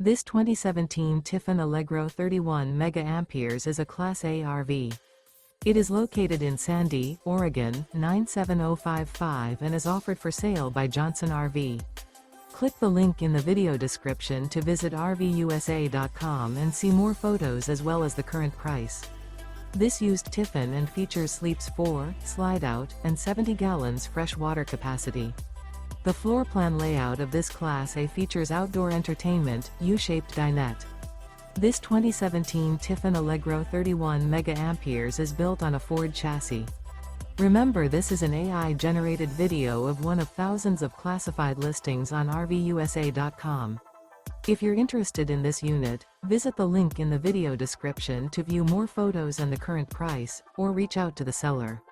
This 2017 Tiffin Allegro 31 mA is a Class A RV. It is located in Sandy, Oregon, 97055 and is offered for sale by Johnson RV. Click the link in the video description to visit RVUSA.com and see more photos as well as the current price. This used Tiffin and features sleeps 4, Slideout, and 70 gallons fresh water capacity. The floor plan layout of this Class A features outdoor entertainment, U-shaped dinette. This 2017 Tiffin Allegro 31 mA is built on a Ford chassis. Remember, this is an AI-generated video of one of thousands of classified listings on RVUSA.com. If you're interested in this unit, visit the link in the video description to view more photos and the current price, or reach out to the seller.